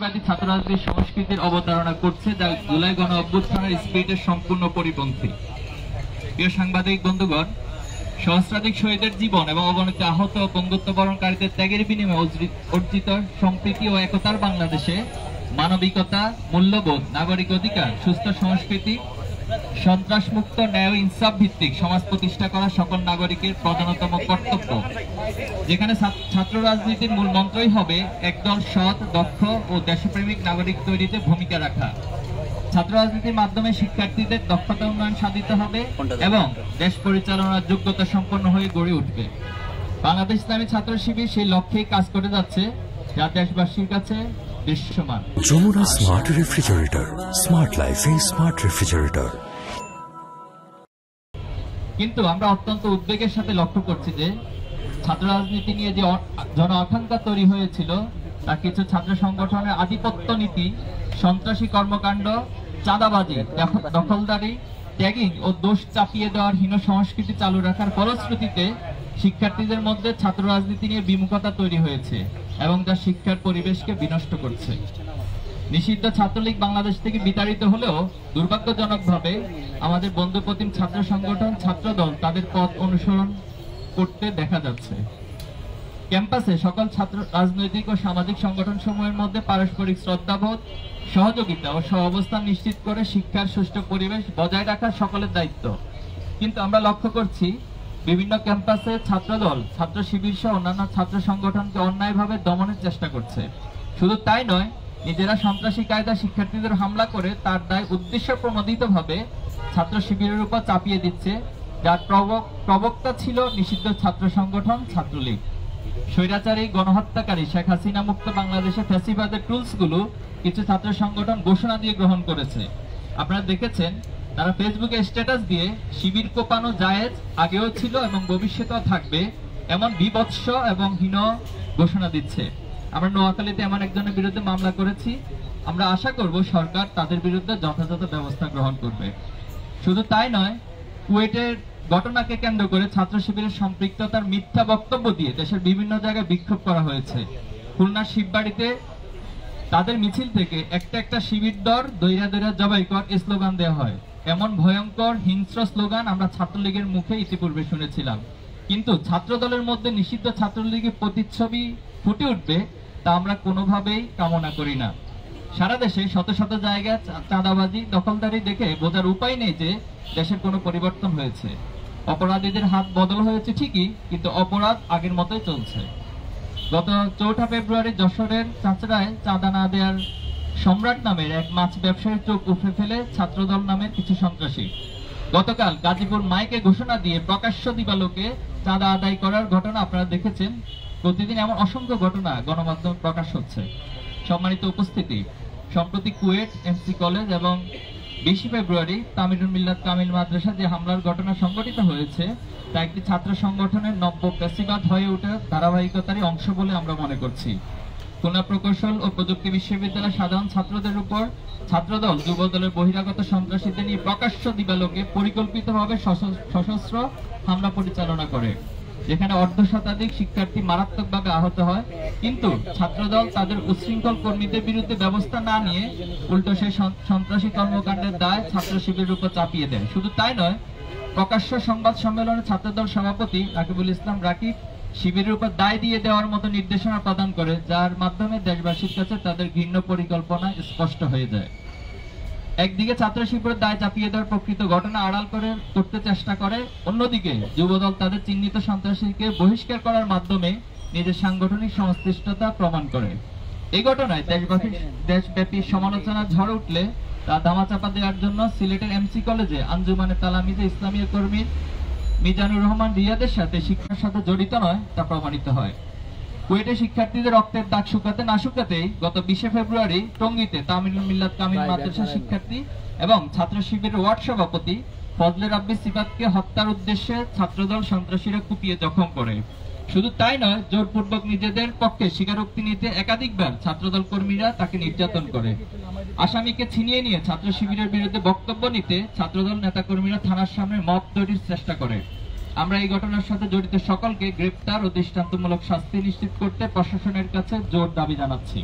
ছাত্র রাজনীতির সংস্কৃতির অবতারণা করছে, যা জুলাই গণ অভ্যুত্থানের স্পিরিটের সম্পূর্ণ পরিপন্থী। প্রিয় সাংবাদিক বন্ধুগণ, সহস্রাধিক শহীদের জীবন এবং অগণিত আহত ও পঙ্গুত্ব বরণকারীদের ত্যাগের বিনিময়ে অর্জিত সম্প্রীতি ও একতার বাংলাদেশে মানবিকতা, মূল্যবোধ, নাগরিক অধিকার, সুস্থ সংস্কৃতি, সন্ত্রাসমুক্ত, ন্যায় ইনসাফ ভিত্তিক সমাজ প্রতিষ্ঠা করা সকল নাগরিকের প্রধানতম কর্তব্য। যেখানে ছাত্র রাজনীতির মূল মন্ত্রই হবে একদল সৎ, দক্ষ ও দেশপ্রেমিক নাগরিক তৈরিতে ভূমিকা রাখা। ছাত্র রাজনীতির মাধ্যমে শিক্ষার্থীদের দক্ষতা উন্নয়ন সাধিত হবে এবং দেশ পরিচালনার যোগ্যতা সম্পন্ন হয়ে গড়ে উঠবে। বাংলাদেশ ইসলামী ছাত্র শিবির সেই লক্ষ্যেই কাজ করে যাচ্ছে, যা দেশবাসীর কাছে দৃশ্যমান। যমুনা স্মার্ট রেফ্রিজারেটর, স্মার্ট লাইফে স্মার্ট রেফ্রিজারেটর। কিন্তু আমরা অত্যন্ত উদ্বেগের সাথে লক্ষ্য করছি যে ছাত্র রাজনীতি নিয়ে যে জন আকাঙ্ক্ষা তৈরি হয়েছিল, তা কিছু ছাত্র সংগঠনের আধিপত্য নীতি, সন্ত্রাসী কর্মকাণ্ড, চাঁদাবাজি, দখলদারি, ট্যাগিং ও দোষ চাপিয়ে দেওয়ার হীন সংস্কৃতি চালু রাখার ফলশ্রুতিতে শিক্ষার্থীদের মধ্যে ছাত্র রাজনীতি নিয়ে বিমুখতা তৈরি হয়েছে এবং যা শিক্ষার পরিবেশকে বিনষ্ট করছে। নিষিদ্ধ ছাত্রলীগ বাংলাদেশ থেকে বিতাড়িত হলেও দুর্ভাগ্যজনকভাবে আমাদের বন্ধুপ্রতিম ছাত্র সংগঠন, ছাত্রদল তাদের পথ অনুসরণ করতে দেখা যাচ্ছে। ক্যাম্পাসে সকল ছাত্র রাজনৈতিক ও সামাজিক সংগঠন সমূহের মধ্যে পারস্পরিক শ্রদ্ধাবোধ, সহযোগিতা ও সহাবস্থান নিশ্চিত করে শিক্ষার সুষ্ঠু পরিবেশ বজায় রাখা সকলের দায়িত্ব। কিন্তু আমরা লক্ষ্য করছি বিভিন্ন ক্যাম্পাসে ছাত্রদল, ছাত্র শিবির সহ অন্যান্য ছাত্র সংগঠনকে অন্যায়ভাবে দমনের চেষ্টা করছে। শুধু তাই নয়, নিজেরা সন্ত্রাসী কায়দা শিক্ষার্থীদের হামলা করে তার দায় উদ্দেশ্য প্রণোদিতভাবে ছাত্র শিবিরের উপর চাপিয়ে দিচ্ছে, যার প্রবক্তা ছিল নিষিদ্ধ ছাত্র সংগঠন ছাত্রলীগ। স্বৈরাচারী গণহত্যাকারী শেখ হাসিনা মুক্ত বাংলাদেশে ফ্যাসিবাদের টুলসগুলো কিছু ছাত্র সংগঠন ঘোষণা দিয়ে গ্রহণ করেছে। আপনারা দেখেছেন, তারা ফেসবুকে স্ট্যাটাস দিয়ে শিবির কোপানো জায়েজ, আগেও ছিল এবং ভবিষ্যতেও থাকবে, এমন বিভৎস এবং হীন ঘোষণা দিচ্ছে। আমরা নোয়াখালীতে এমন একজনের বিরুদ্ধে মামলা করেছি। আমরা আশা করব সরকার তাদের বিরুদ্ধে যথাযথ ব্যবস্থা গ্রহণ করবে। শুধু তাই নয়, কুয়েটের ঘটনাকে কেন্দ্র করে ছাত্র শিবিরের সম্পৃক্ততার মিথ্যা বক্তব্য দিয়ে দেশের বিভিন্ন জায়গায় বিক্ষোভ করা হয়েছে। খুলনার শিববাড়িতে তাদের মিছিল থেকে একটা শিবির দর দৈরা দৈরা জবাই কর স্লোগান দেওয়া হয়। এমন ভয়ঙ্কর হিংস্র স্লোগান আমরা ছাত্রলীগের মুখে ইতিপূর্বে শুনেছিলাম। কিন্তু ছাত্র দলের মধ্যে নিষিদ্ধ ছাত্রলীগের প্রতিচ্ছবি ফুটে উঠবে, তা আমরা কোনোভাবেই কামনা করি না। সারা দেশে শত শত জায়গায় চাঁদাবাজি, দখলদারি দেখে বোঝার উপায় নেই যে দেশের কোনো পরিবর্তন হয়েছে। অপরাধীদের হাত বদল হয়েছে ঠিকই, কিন্তু অপরাধ আগের মতোই চলছে। গত 4 ফেব্রুয়ারি যশোরের চাঁচড়ায় চাঁদা না দেওয়ার সম্রাট নামের এক মাছ ব্যবসায়ীর চোখ উপড়ে ফেলে ছাত্রদল নামের কিছু সন্ত্রাসী। গতকাল গাজীপুর মাইকে ঘোষণা দিয়ে প্রকাশ্য দিবালোকে চাঁদা আদায় করার ঘটনা আপনারা দেখেছেন। প্রতিদিন এমন অসংখ্য ঘটনা গণমাধ্যমে প্রকাশ হচ্ছে। সম্মানিত উপস্থিতি, সম্প্রতি কুয়েট এমসি কলেজ এবং 20 ফেব্রুয়ারি তামিরুল মিল্লাত কামিল মাদ্রাসা যে হামলার ঘটনা সংঘটিত হয়েছে, তা একটি ছাত্র সংগঠনের নব্য ফ্যাসিবাদ হয়ে ওঠার ধারাবাহিকতারই অংশ বলে আমরা মনে করছি। খুলনা প্রকৌশল ও প্রযুক্তি বিশ্ববিদ্যালয়ের সাধারণ ছাত্রদের উপর ছাত্রদল, যুবদলের বহিরাগত সন্ত্রাসীদের নিয়ে প্রকাশ্য দিবালোকে পরিকল্পিতভাবে সশস্ত্র হামলা পরিচালনা করে, যেখানে অর্ধশতাধিক শিক্ষার্থী মারাত্মকভাবে আহত হয়। কিন্তু ছাত্রদল তাদের উচ্ছৃঙ্খল কর্মীদের বিরুদ্ধে ব্যবস্থা না নিয়ে উল্টো সেই সন্ত্রাসী কর্মকাণ্ডের দায় ছাত্র শিবিরের উপর চাপিয়ে দেয়। শুধু তাই নয়, প্রকাশ্য সংবাদ সম্মেলনে ছাত্রদল সভাপতি রাকিবুল ইসলাম রাকিব শিবিরের উপর দায় দিয়ে দেওয়ার মতো নির্দেশনা প্রদান করে, যার মাধ্যমে দেশবাসীর কাছে তাদের ঘৃণ্য পরিকল্পনা স্পষ্ট হয়ে যায়। একদিকে ছাত্র শিবিরের দায় চাপিয়ে দেওয়ার প্রকৃত ঘটনা আড়াল করতে চেষ্টা করে, অন্যদিকে যুবদল তাদের চিহ্নিত সন্ত্রাসীকে বহিষ্কার করার মাধ্যমে নিজের সাংগঠনিক সংশ্লিষ্টতা প্রমাণ করে। এই ঘটনায় দেশব্যাপী সমালোচনার ঝড় উঠলে তা ধামাচাপা দেওয়ার জন্য সিলেটের এমসি কলেজে আঞ্জুমানে তালামিজে ইসলামীয় কর্মী মিজানুর রহমান রিয়াদের সাথে শিক্ষার সাথে জড়িত নয়, তা প্রমাণিত হয়। কুয়েটে শিক্ষার্থীদের রক্তের দাগ শুকাতে না শুকাতেই গত 20 ফেব্রুয়ারি টঙ্গীতে তামিরুল মিল্লাত কামিল মাদ্রাসার শিক্ষার্থী এবং ছাত্র শিবিরের ওয়ার্ড সভাপতি ফজলে রাব্বি সিফাতকে হত্যার উদ্দেশ্যে ছাত্রদল সন্ত্রাসীরা কুপিয়ে জখম করে। শুধু তাই নয়, জোরপূর্বক নিজেদের পক্ষে স্বীকারোক্তি নিতে একাধিকবার ছাত্রদল কর্মীরা তাকে নির্যাতন করে। আসামিকে ছিনিয়ে নিয়ে ছাত্র শিবিরের বিরুদ্ধে বক্তব্য নিতে ছাত্রদল নেতাকর্মীরা থানার সামনে মব তৈরির চেষ্টা করে। আমরা এই ঘটনার সাথে জড়িত সকলকে গ্রেপ্তার ও দৃষ্টান্তমূলক শাস্তি নিশ্চিত করতে প্রশাসনের কাছে জোর দাবি জানাচ্ছি।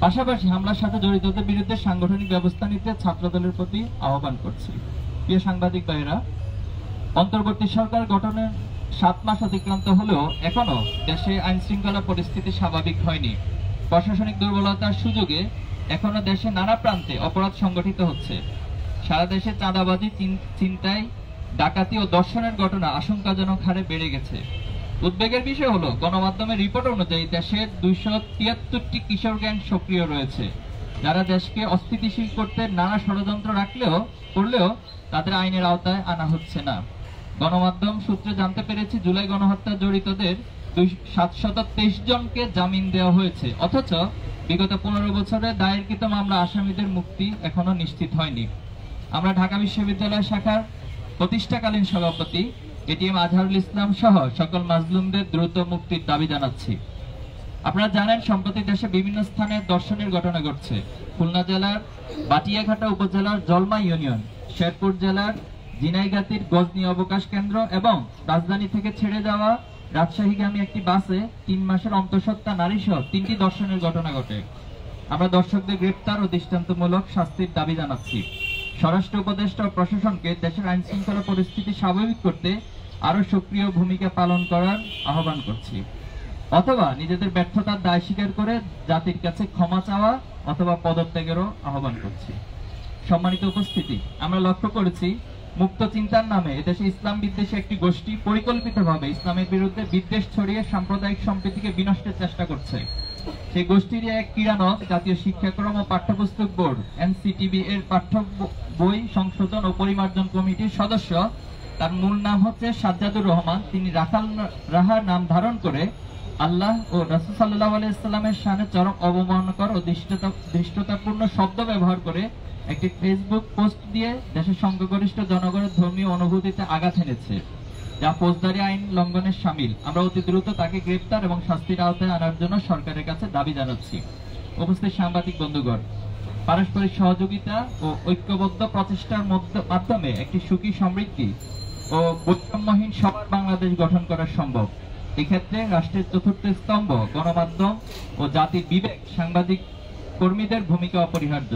পাশাপাশি হামলার সাথে জড়িতদের বিরুদ্ধে সাংগঠনিক ব্যবস্থা নিতে ছাত্রদলের প্রতি আহ্বান করছি। প্রিয় সাংবাদিক ভাইয়েরা, অন্তর্বর্তী সরকার গঠনের 7 মাস অতিক্রান্ত হলেও এখনো দেশে আইন শৃঙ্খলা পরিস্থিতি স্বাভাবিক হয়নি। প্রশাসনিক দুর্বলতার সুযোগে এখনো দেশে নানা প্রান্তে অপরাধ সংগঠিত হচ্ছে। সারা দেশে চাঁদাবাজি, ছিনতাই, ডাকাতি ও ধর্ষণের ঘটনা আশঙ্কাজনক হারে বেড়ে গেছে। উদ্বেগের বিষয় হলো, গণমাধ্যমের রিপোর্ট অনুযায়ী দেশের 273টি কিশোর গ্যাং সক্রিয় রয়েছে, যারা দেশকে অস্থিতিশীল করতে নানা ষড়যন্ত্র করলেও তাদের আইনের আওতায় আনা হচ্ছে না। গণমাধ্যম সূত্রে জানতে পেরেছি, জুলাই গণহত্যা জড়িতদের 723 জনকে জামিন দেওয়া হয়েছে, অথচ বিগত 15 বছরে দায়েরকৃত মামলা আসামিদের মুক্তি এখনো নিশ্চিত হয়নি। আমরা ঢাকা বিশ্ববিদ্যালয় শাখার প্রতিষ্ঠাকালীন সভাপতি এটিএম আজহারুল ইসলাম সহ সকল মাজলুমদের দ্রুত মুক্তির দাবি জানাচ্ছি। আপনারা জানেন, সম্প্রতি দেশে বিভিন্ন স্থানে ধর্ষণের ঘটনা ঘটছে। খুলনা জেলার বাটিয়াঘাটা উপজেলার জলমা ইউনিয়ন, শেরপুর জেলার জিনাইগাতির গজনী অবকাশ কেন্দ্র এবং রাজধানী থেকে ছেড়ে যাওয়া রাজশাহীগামী একটি বাসে 3 মাসের অন্তঃসত্ত্বা নারী সহ 3টি ধর্ষণের ঘটনা ঘটে। আমরা দর্শকদের গ্রেপ্তার ও দৃষ্টান্তমূলক শাস্তির দাবি জানাচ্ছি। স্বরাষ্ট্র উপদেষ্টা ও প্রশাসনকে দেশের আইন শৃঙ্খলা পরিস্থিতি স্বাভাবিক করতে আরো সক্রিয় ভূমিকা পালন করার আহ্বান করছি, অথবা নিজেদের ব্যর্থতার দায় স্বীকার করে জাতির কাছে ক্ষমা চাওয়া অথবা পদত্যাগেরও আহ্বান করছি। সম্মানিত উপস্থিতি, আমরা লক্ষ্য করেছি, মুক্ত চিন্তার নামে এদেশে ইসলাম বিদ্বেষী একটি গোষ্ঠী পরিকল্পিতভাবে ইসলামের বিরুদ্ধে বিদ্বেষ ছড়িয়ে সাম্প্রদায়িক সম্প্রীতিকে বিনষ্টের চেষ্টা করছে। সেই গোষ্ঠীর এক ক্রীড়ানক জাতীয় শিক্ষাক্রম ও পাঠ্যপুস্তক বোর্ড এনসিটিবি এর পাঠ্য বই সংশোধন ও পরিমার্জন কমিটির সদস্য, তার মূল নাম হচ্ছে সাজ্জাদুর রহমান। তিনি রাহার নাম ধারণ করে আল্লাহ ও রাসূল সাল্লাল্লাহু আলাইহি ওয়াসাল্লামের শানে চরম অবমাননাকর ও ধৃষ্টতাপূর্ণ শব্দ ব্যবহার করে একটি ফেসবুক পোস্ট দিয়ে দেশের সংখ্যাগরিষ্ঠ জনগণের ধর্মীয় অনুভূতিতে আঘাত এনেছে, যা ফৌজদারি আইন লঙ্ঘনের শামিল। আমরা অতি দ্রুত তাকে গ্রেপ্তার এবং শাস্তির আওতায় আনার জন্য সরকারের কাছে দাবি জানাচ্ছি। উপস্থিত সাংবাদিক বন্ধুগণ, পারস্পরিক সহযোগিতা ও ঐক্যবদ্ধ প্রচেষ্টার মাধ্যমে একটি সুখী, সমৃদ্ধি ও বৈষম্যহীন সবার বাংলাদেশ গঠন করা সম্ভব। এক্ষেত্রে রাষ্ট্রের চতুর্থ স্তম্ভ গণমাধ্যম ও জাতির বিবেক, সাংবাদিক কর্মীদের ভূমিকা অপরিহার্য।